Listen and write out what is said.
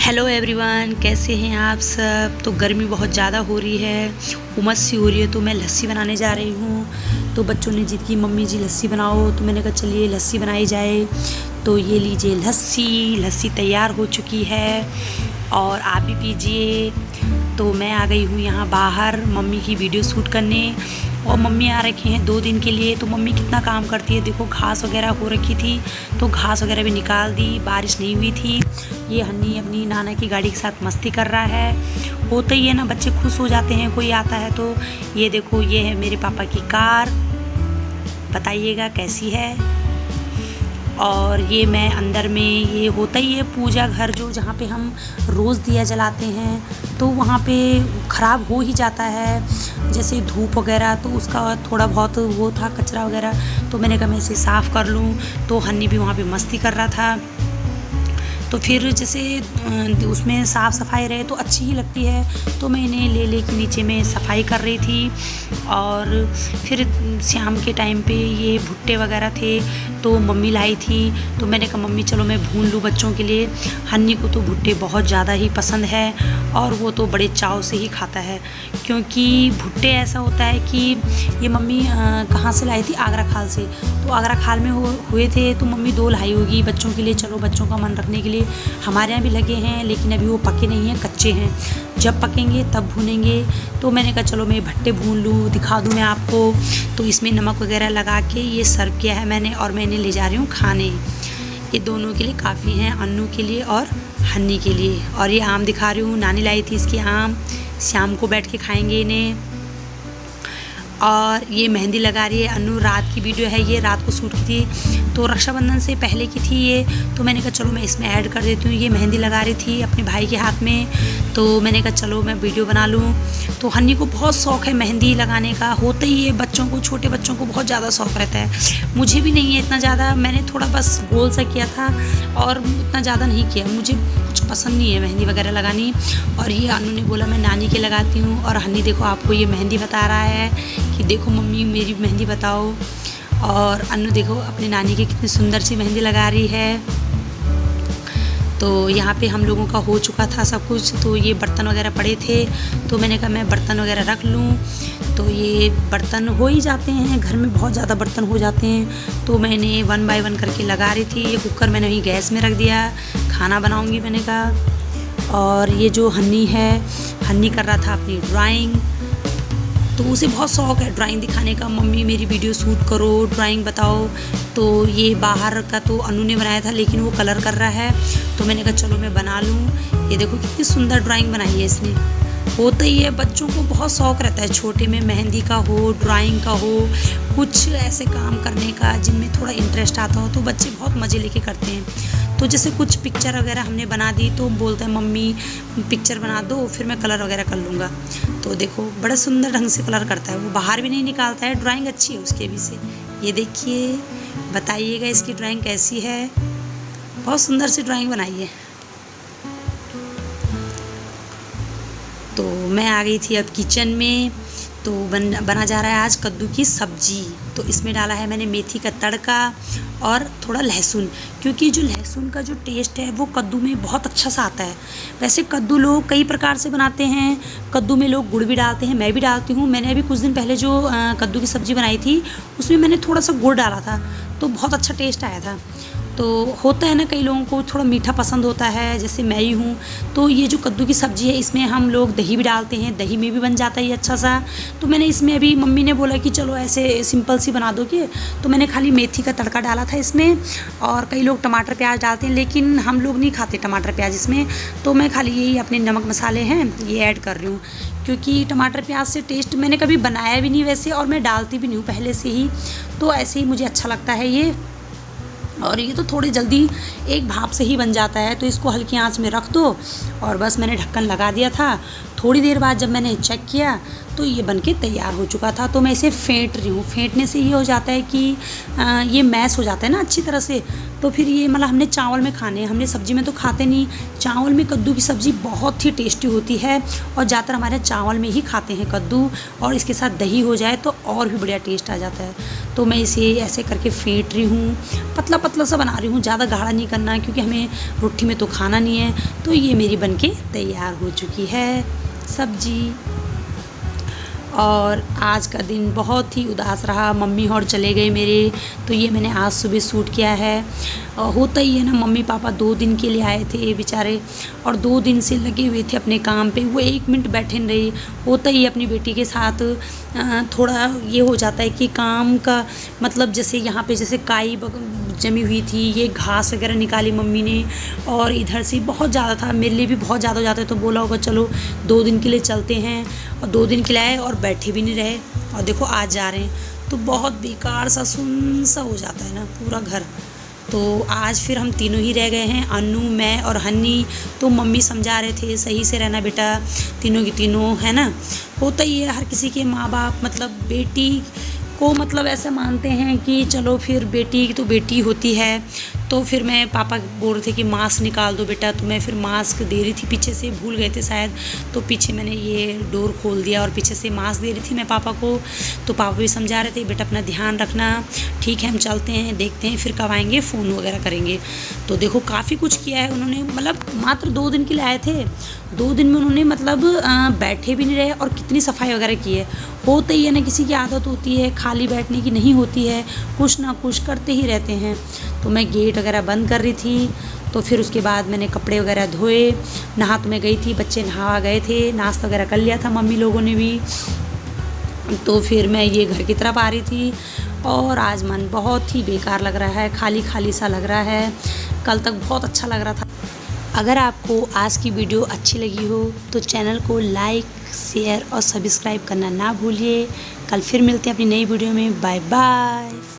Hello everyone, कैसे हैं आप सब। तो गर्मी बहुत ज़्यादा हो रही है, उमस सी हो रही है, तो मैं लस्सी बनाने जा रही हूँ। तो बच्चों ने जिद की मम्मी जी लस्सी बनाओ, तो मैंने कहा चलिए लस्सी बनाई जाए। तो ये लीजिए लस्सी तैयार हो चुकी है और आप भी पीजिए। तो मैं आ गई हूँ यहाँ बाहर मम्मी की वीडियो शूट करने, और मम्मी आ रखी हैं 2 दिन के लिए। तो मम्मी कितना काम करती है, देखो घास वगैरह हो रखी थी तो घास वगैरह भी निकाल दी, बारिश नहीं हुई थी। ये हन्नी अपनी नाना की गाड़ी के साथ मस्ती कर रहा है। होता ही है ना, बच्चे खुश हो जाते हैं कोई आता है तो। ये देखो, ये है मेरे पापा की कार, बताइएगा कैसी है। और ये मैं अंदर में, ये होता ही है पूजा घर जो जहाँ पे हम रोज़ दिया जलाते हैं, तो वहाँ पे ख़राब हो ही जाता है, जैसे धूप वगैरह, तो उसका थोड़ा बहुत वो था कचरा वगैरह, तो मैंने कहा मैं इसे साफ़ कर लूँ। तो हन्नी भी वहाँ पे मस्ती कर रहा था। तो फिर जैसे उसमें साफ़ सफाई रहे तो अच्छी ही लगती है, तो मैं इन्हें ले के नीचे में सफाई कर रही थी। और फिर शाम के टाइम पे ये भुट्टे वगैरह थे तो मम्मी लाई थी, तो मैंने कहा मम्मी चलो मैं भून लूँ बच्चों के लिए। हन्नी को तो भुट्टे बहुत ज़्यादा ही पसंद है और वो तो बड़े चाव से ही खाता है, क्योंकि भुट्टे ऐसा होता है कि ये मम्मी कहाँ से लाई थी, आगरा खाल से। तो आगरा खाल में हुए थे, तो मम्मी 2 लाई होगी बच्चों के लिए, चलो बच्चों का मन रखने के लिए। हमारे यहाँ भी लगे हैं लेकिन अभी वो पके नहीं हैं, कच्चे हैं, जब पकेंगे तब भूनेंगे। तो मैंने कहा चलो मैं भट्टे भून लूँ, दिखा दूँ मैं आपको। तो इसमें नमक वगैरह लगा के ये सर्व किया है मैंने, और मैं इन्हें ले जा रही हूँ खाने। ये दोनों के लिए काफ़ी हैं, अन्नू के लिए और हन्नी के लिए। और ये आम दिखा रही हूँ, नानी लाई थी इसकी आम, शाम को बैठ के खाएंगे इन्हें। और ये मेहंदी लगा रही है अन्नू, रात की वीडियो है ये, रात को शूट की थी, तो रक्षाबंधन से पहले की थी ये। तो मैंने कहा चलो मैं इसमें ऐड कर देती हूँ। ये मेहंदी लगा रही थी अपने भाई के हाथ में, तो मैंने कहा चलो मैं वीडियो बना लूँ। तो हन्नी को बहुत शौक़ है मेहंदी लगाने का, होता ही है बच्चों को, छोटे बच्चों को बहुत ज़्यादा शौक़ रहता है। मुझे भी नहीं है इतना ज़्यादा, मैंने थोड़ा बस गोल सा किया था और इतना ज़्यादा नहीं किया, मुझे कुछ पसंद नहीं है मेहंदी वगैरह लगानी। और ये अन्नू ने बोला मैं नानी के लगाती हूँ, और हन्नी देखो आपको ये मेहंदी बता रहा है कि देखो मम्मी मेरी मेहंदी बताओ। और अन्नू देखो अपनी नानी की कितनी सुंदर सी मेहंदी लगा रही है। तो यहाँ पे हम लोगों का हो चुका था सब कुछ, तो ये बर्तन वगैरह पड़े थे, तो मैंने कहा मैं बर्तन वगैरह रख लूँ। तो ये बर्तन हो ही जाते हैं, घर में बहुत ज़्यादा बर्तन हो जाते हैं, तो मैंने 1 बाय 1 करके लगा रही थी। ये कुकर मैंने वहीं गैस में रख दिया, खाना बनाऊँगी मैंने कहा। और ये जो हन्नी है, हन्नी कर रहा था अपनी ड्राइंग, तो उसे बहुत शौक़ है ड्राइंग दिखाने का, मम्मी मेरी वीडियो शूट करो, ड्राइंग बताओ। तो ये बाहर का तो अन्नू ने बनाया था, लेकिन वो कलर कर रहा है, तो मैंने कहा चलो मैं बना लूँ। ये देखो कितनी सुंदर ड्राइंग बनाई है इसने। होता ही है बच्चों को बहुत शौक़ रहता है छोटे में, मेहंदी का हो, ड्राइंग का हो, कुछ ऐसे काम करने का जिनमें थोड़ा इंटरेस्ट आता हो, तो बच्चे बहुत मज़े लेके करते हैं। तो जैसे कुछ पिक्चर वगैरह हमने बना दी तो बोलते हैं मम्मी पिक्चर बना दो, फिर मैं कलर वगैरह कर लूँगा। तो देखो बड़ा सुंदर ढंग से कलर करता है वो, बाहर भी नहीं निकालता है, ड्राइंग अच्छी है उसके भी से। ये देखिए, बताइएगा इसकी ड्राइंग कैसी है, बहुत सुंदर सी ड्राइंग बनाई है। तो मैं आ गई थी अब किचन में, तो बना जा रहा है आज कद्दू की सब्जी। तो इसमें डाला है मैंने मेथी का तड़का और थोड़ा लहसुन, क्योंकि जो लहसुन का जो टेस्ट है वो कद्दू में बहुत अच्छा सा आता है। वैसे कद्दू लोग कई प्रकार से बनाते हैं, कद्दू में लोग गुड़ भी डालते हैं, मैं भी डालती हूँ। मैंने अभी कुछ दिन पहले जो कद्दू की सब्ज़ी बनाई थी उसमें मैंने थोड़ा सा गुड़ डाला था, तो बहुत अच्छा टेस्ट आया था। तो होता है ना, कई लोगों को थोड़ा मीठा पसंद होता है, जैसे मैं ही हूँ। तो ये जो कद्दू की सब्ज़ी है इसमें हम लोग दही भी डालते हैं, दही में भी बन जाता है ये अच्छा सा। तो मैंने इसमें अभी मम्मी ने बोला कि चलो ऐसे सिंपल सी बना दोगे, तो मैंने खाली मेथी का तड़का डाला था इसमें। और कई लोग टमाटर प्याज डालते हैं, लेकिन हम लोग नहीं खाते टमाटर प्याज इसमें, तो मैं खाली यही अपने नमक मसाले हैं ये ऐड कर रही हूँ, क्योंकि टमाटर प्याज से टेस्ट मैंने कभी बनाया भी नहीं वैसे, और मैं डालती भी नहीं हूँ पहले से ही, तो ऐसे ही मुझे अच्छा लगता है ये। और ये तो थोड़ी जल्दी एक भाप से ही बन जाता है, तो इसको हल्की आंच में रख दो, और बस मैंने ढक्कन लगा दिया था। थोड़ी देर बाद जब मैंने चेक किया तो ये बनके तैयार हो चुका था। तो मैं इसे फेंट रही हूँ। फेंटने से ये हो जाता है कि ये मैश हो जाता है ना अच्छी तरह से। तो फिर ये मतलब हमने चावल में खाने हैं, हमने सब्ज़ी में तो खाते नहीं। चावल में कद्दू की सब्ज़ी बहुत ही टेस्टी होती है और ज़्यादातर हमारे चावल में ही खाते हैं कद्दू, और इसके साथ दही हो जाए तो और भी बढ़िया टेस्ट आ जाता है। तो मैं इसे ऐसे करके फेंट रही हूँ, पतला पतला सा बना रही हूँ, ज़्यादा गाढ़ा नहीं करना है क्योंकि हमें रोटी में तो खाना नहीं है। तो ये मेरी बनके तैयार हो चुकी है सब्ज़ी। और आज का दिन बहुत ही उदास रहा, मम्मी और चले गए मेरे। तो ये मैंने आज सुबह शूट किया है। होता ही है ना, मम्मी पापा 2 दिन के लिए आए थे बेचारे, और 2 दिन से लगे हुए थे अपने काम पे। वो 1 मिनट बैठे नहीं रहे। होता ही अपनी बेटी के साथ थोड़ा ये हो जाता है कि काम का मतलब, जैसे यहाँ पे जैसे काई जमी हुई थी, ये घास वगैरह निकाली मम्मी ने, और इधर से बहुत ज़्यादा था, मेरे लिए भी बहुत ज़्यादा हो जाता है। तो बोला होगा चलो 2 दिन के लिए चलते हैं, और 2 दिन के लिए आए और बैठे भी नहीं रहे, और देखो आज जा रहे हैं। तो बहुत बेकार सा सुन सा हो जाता है ना पूरा घर। तो आज फिर हम तीनों ही रह गए हैं, अन्नू, मैं और हन्नी। तो मम्मी समझा रहे थे सही से रहना बेटा, तीनों की तीनों, है ना। होता ही है, हर किसी के माँ बाप मतलब बेटी को मतलब ऐसा मानते हैं कि चलो फिर बेटी तो बेटी होती है। तो फिर मैं पापा बोल रहे थे कि मास्क निकाल दो बेटा, तो मैं फिर मास्क दे रही थी, पीछे से भूल गए थे शायद, तो पीछे मैंने ये डोर खोल दिया और पीछे से मास्क दे रही थी मैं पापा को। तो पापा भी समझा रहे थे बेटा अपना ध्यान रखना, ठीक है हम चलते हैं, देखते हैं फिर कब आएंगे, फ़ोन वगैरह करेंगे। तो देखो काफ़ी कुछ किया है उन्होंने, मतलब मात्र 2 दिन के लिए आए थे, 2 दिन में उन्होंने मतलब बैठे भी नहीं रहे और कितनी सफाई वगैरह की है। होता ही है ना, किसी की आदत होती है खाली बैठने की, नहीं होती है, कुछ ना कुछ करते ही रहते हैं। तो मैं गेट वगैरह बंद कर रही थी। तो फिर उसके बाद मैंने कपड़े वगैरह धोए, नहा तो मैं गई थी, बच्चे नहा गए थे, नाश्ता वगैरह कर लिया था मम्मी लोगों ने भी। तो फिर मैं ये घर की तरफ आ रही थी, और आज मन बहुत ही बेकार लग रहा है, खाली खाली सा लग रहा है। कल तक बहुत अच्छा लग रहा था। अगर आपको आज की वीडियो अच्छी लगी हो तो चैनल को लाइक, शेयर और सब्सक्राइब करना ना भूलिए। कल फिर मिलते हैं अपनी नई वीडियो में। Bye bye.